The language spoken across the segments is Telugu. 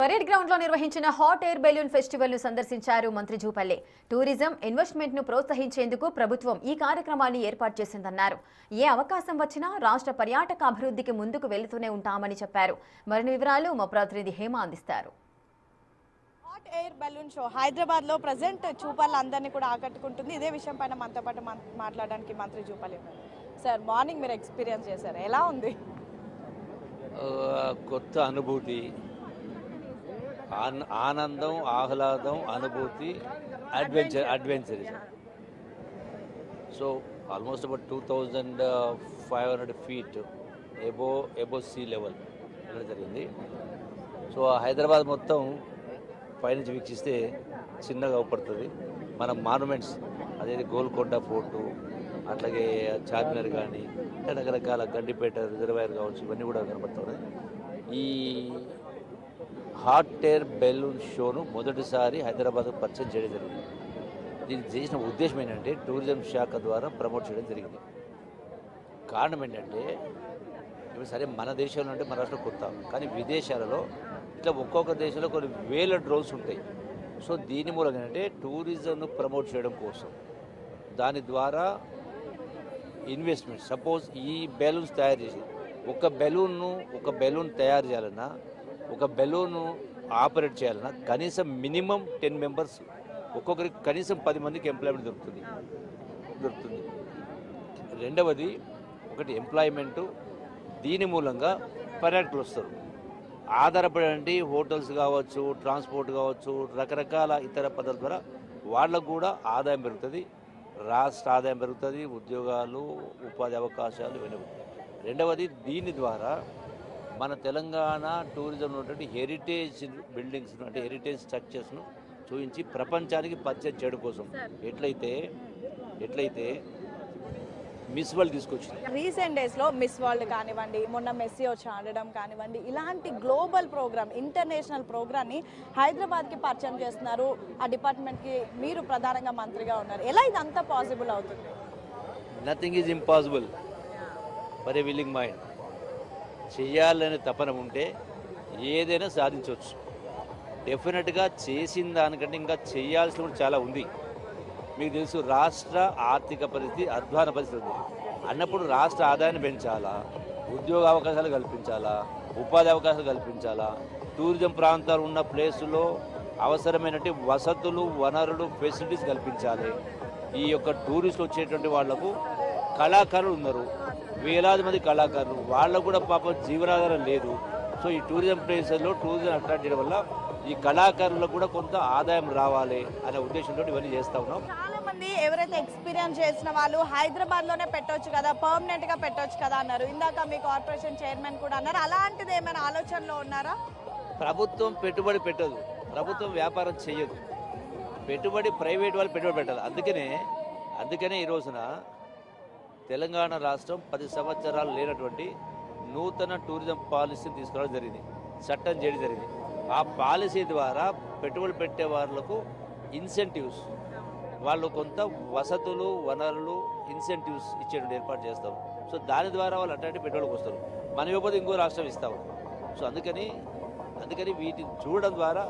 పరేడ్ గ్రౌండ్ లో నిర్వహించిన హాట్ ఎయిర్ బెలూన్ ఫెస్టివల్ ను సందర్శించారు మంత్రి జూపల్లి. టూరిజం ఇన్వెస్ట్మెంట్ ను ప్రోత్సహించేందుకు ప్రభుత్వం ఈ కార్యక్రమాన్ని ఏర్పాటు చేసిందన్నారు. ఏ అవకాశం వచ్చినా రాష్ట్ర పర్యాటక అభివృద్ధికి ముందుకు వెళ్తూనే ఉంటామని చెప్పారు. మరిన్ని వివరాలు మా ప్రతినిధి హేమ అందిస్తారు. Hot air balloon show Hyderabad లో ప్రెజెంట్ చూపల్లి అందరినీ కూడా ఆకట్టుకుంటుంది. ఇదే విషయం పైన మనతో పాటు మాట్లాడడానికి మంత్రి జూపల్లి ఉన్నారు. సార్, మార్నింగ్ మీరు ఎక్స్పీరియన్స్ చేశారు, ఎలా ఉంది? కొత్త అనుభూతి, ఆనందం, ఆహ్లాదం, అనుభూతి, adventure. So almost about 2500 feet above sea level వెళ్ళడం జరిగింది. సో హైదరాబాద్ మొత్తం పైనుంచి వీక్షిస్తే చిన్నగా అవపడుతుంది. మన మాన్యుమెంట్స్, అదేది గోల్కొండ ఫోర్టు, అట్లాగే చార్మినార్ కానీ, రకరకాల గండిపేట రిజర్వాయర్ కావచ్చు, ఇవన్నీ కూడా కనబడుతున్నాయి. ఈ హాట్ ఎయిర్ బెలూన్ షోను మొదటిసారి హైదరాబాద్కు పరిచయం చేయడం జరిగింది. దీనికి చేసిన ఉద్దేశం ఏంటంటే టూరిజం శాఖ ద్వారా ప్రమోట్ చేయడం జరిగింది. కారణం ఏంటంటే ఇప్పుడు సరే మన దేశంలో అంటే మన రాష్ట్రం కొత్త, కానీ విదేశాలలో ఇట్లా ఒక్కొక్క దేశంలో కొన్ని వేల డ్రోన్స్ ఉంటాయి. సో దీని మూలంగా ఏంటంటే టూరిజంను ప్రమోట్ చేయడం కోసం దాని ద్వారా ఇన్వెస్ట్మెంట్, సపోజ్ ఈ బెలూన్స్ తయారు చేసి ఒక బెలూన్ తయారు చేయాలన్నా, ఒక బెలూన్ ఆపరేట్ చేయాలన్నా కనీసం మినిమం 10 members, ఒక్కొక్కరికి కనీసం 10 మందికి ఎంప్లాయ్మెంట్ దొరుకుతుంది. రెండవది ఒకటి ఎంప్లాయ్మెంటు, దీని మూలంగా పర్యాటకులు వస్తారు. ఆధారపడండి హోటల్స్ కావచ్చు, ట్రాన్స్పోర్ట్ కావచ్చు, రకరకాల ఇతర పద్ధతుల ద్వారా వాళ్ళకు కూడా ఆదాయం పెరుగుతుంది, రాష్ట్ర ఆదాయం పెరుగుతుంది, ఉద్యోగాలు, ఉపాధి అవకాశాలు ఇవన్నీ. రెండవది దీని ద్వారా మన తెలంగాణ టూరిజంలో ఉన్నటువంటి హెరిటేజ్ బిల్డింగ్స్ను, అంటే హెరిటేజ్ స్ట్రక్చర్స్ను చూపించి ప్రపంచానికి పరిచయం చేయడం కోసం ఎట్లయితే మిస్ వరల్డ్ తీసుకొచ్చింది. రీసెంట్ డేస్లో మిస్ వరల్డ్ కానివ్వండి, మొన్న మెస్సీ వచ్చి ఆడడం కానివ్వండి, ఇలాంటి గ్లోబల్ ప్రోగ్రామ్, ఇంటర్నేషనల్ ప్రోగ్రామ్ని హైదరాబాద్కి పరిచయం చేస్తున్నారు. ఆ డిపార్ట్మెంట్కి మీరు ప్రధానంగా మంత్రిగా ఉన్నారు. ఎలా ఇదంతా పాసిబుల్ అవుతుంది? Nothing is impossible for a willing mind. చేయాలనే తపన ఉంటే ఏదైనా సాధించవచ్చు. డెఫినెట్గా చేసిన దానికంటే ఇంకా చేయాల్సిన కూడా చాలా ఉంది. మీకు తెలుసు, రాష్ట్ర ఆర్థిక పరిస్థితి అధ్వాన పరిస్థితి ఉంది అన్నప్పుడు రాష్ట్ర ఆదాయాన్ని పెంచాలా, ఉద్యోగ అవకాశాలు కల్పించాలా, ఉపాధి అవకాశాలు కల్పించాలా, టూరిజం ప్రాంతాలు ఉన్న ప్లేసులో అవసరమైనటువంటి వసతులు, వనరులు, ఫెసిలిటీస్ కల్పించాలి. ఈ యొక్క టూరిస్టులు వచ్చేటువంటి వాళ్లకు కళాకారులు ఉన్నారు, వేలాది మంది కళాకారులు, వాళ్ళకు కూడా పాపం జీవనాధారం లేదు. సో ఈ టూరిజం ప్లేసెస్లో టూరిజం అట్రాక్ట్ చేయడం వల్ల ఈ కళాకారులకు కూడా కొంత ఆదాయం రావాలి అనే ఉద్దేశంతో ఇవన్నీ చేస్తూ ఉన్నాం. చాలా మంది ఎవరైతే ఎక్స్పీరియన్స్ చేసిన వాళ్ళు హైదరాబాద్లోనే పెట్టొచ్చు కదా, పర్మనెంట్గా పెట్టొచ్చు కదా అన్నారు. ఇందాక మీ కార్పొరేషన్ చైర్మన్ కూడా అన్నారు. అలాంటిది ఏమైనా ఆలోచనలో ఉన్నారా? ప్రభుత్వం పెట్టుబడి పెట్టదు, ప్రభుత్వం వ్యాపారం చేయదు, ప్రైవేట్ వాళ్ళు పెట్టుబడి పెట్టాలి. అందుకనే ఈ రోజున తెలంగాణ రాష్ట్రం 10 సంవత్సరాలు లేనటువంటి నూతన టూరిజం పాలసీని తీసుకురావడం జరిగింది, చట్టం చేయడం జరిగింది. ఆ పాలసీ ద్వారా పెట్టుబడులు పెట్టే వాళ్ళకు ఇన్సెంటివ్స్, వాళ్ళు కొంత వసతులు, వనరులు, ఇన్సెంటివ్స్ ఇచ్చేటువంటి ఏర్పాటు చేస్తాం. సో దాని ద్వారా వాళ్ళు అట్లాంటి పెట్టుబడులకు వస్తారు. మన ఇవ్వకపోతే ఇంకో రాష్ట్రం ఇస్తాము. సో అందుకని వీటిని చూడడం ద్వారా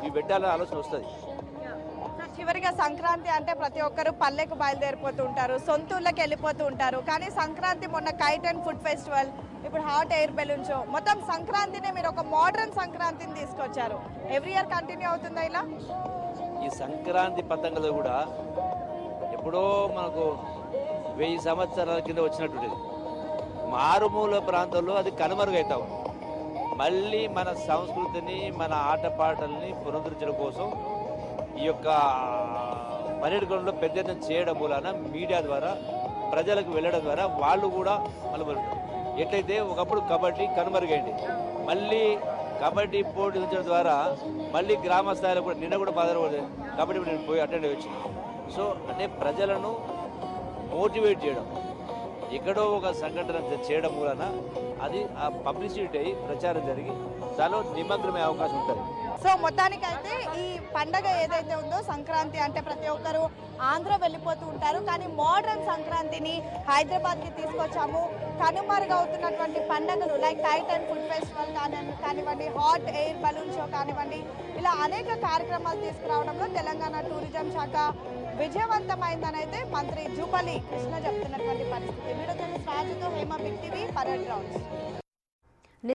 ఇవి పెట్టాలనే ఆలోచన వస్తుంది. చివరిగా సంక్రాంతి అంటే ప్రతి ఒక్కరు పల్లెకు బయలుదేరిపోతూ ఉంటారు, సొంతూళ్ళకి వెళ్ళిపోతూ ఉంటారు. కానీ సంక్రాంతి, మొన్న కైట్ అండ్ ఫుడ్ ఫెస్టివల్, ఇప్పుడు హాట్ ఎయిర్ బెలూన్ షో, మొత్తం సంక్రాంతినే మీరు ఒక మోడర్న్ సంక్రాంతిని తీసుకొచ్చారు. ఎవ్రీ ఇయర్ కంటిన్యూ అవుతుందా ఇలా? ఈ సంక్రాంతి పతంగులు కూడా ఎప్పుడో మనకు 1000 సంవత్సరాల కింద వచ్చినటువంటిది. మారుమూల ప్రాంతంలో అది కనుమరుగవుతాం. మళ్ళీ మన సంస్కృతిని, మన ఆటపాటల్ని పునరుద్ధరించడం కోసం ఈ యొక్క పర్యటనలో పెద్ద ఎత్తున చేయడం మూలాన మీడియా ద్వారా ప్రజలకు వెళ్ళడం ద్వారా వాళ్ళు కూడా మళ్ళీ ఎట్లయితే ఒకప్పుడు కబడ్డీ కనుమరుగైంది, మళ్ళీ కబడ్డీ పోటీ ఉంచడం ద్వారా మళ్ళీ గ్రామ స్థాయిలో కూడా నిన్న కూడా కబడ్డీ నేను పోయి అటెండ్ వచ్చింది. సో అంటే ప్రజలను మోటివేట్ చేయడం, ఎక్కడో ఒక సంఘటన చేయడం మూలన అది ఆ పబ్లిసిటీ అయ్యి ప్రచారం జరిగి దానిలో నిమగ్నమయ్యే అవకాశం ఉంటుంది. సో మొత్తానికైతే ఈ పండగ ఏదైతే ఉందో, సంక్రాంతి అంటే ప్రతి ఒక్కరు ఆంధ్ర వెళ్ళిపోతూ ఉంటారు. కానీ మోడర్న్ సంక్రాంతిని హైదరాబాద్కి తీసుకొచ్చాము. కనుమరుగవుతున్నటువంటి పండుగలు లైక్ టైటన్ ఫుడ్ ఫెస్టివల్ కానివ్వండి, హాట్ ఎయిర్ బలూన్ షో కానివ్వండి, ఇలా అనేక కార్యక్రమాలు తీసుకురావడంలో తెలంగాణ టూరిజం శాఖ విజయవంతమైందని అయితే మంత్రి జూపల్లి కృష్ణ చెప్తున్నటువంటి పరిస్థితి. వీడియో జర్నలిస్ట్ రాజుతో Hema big TV, parade grounds.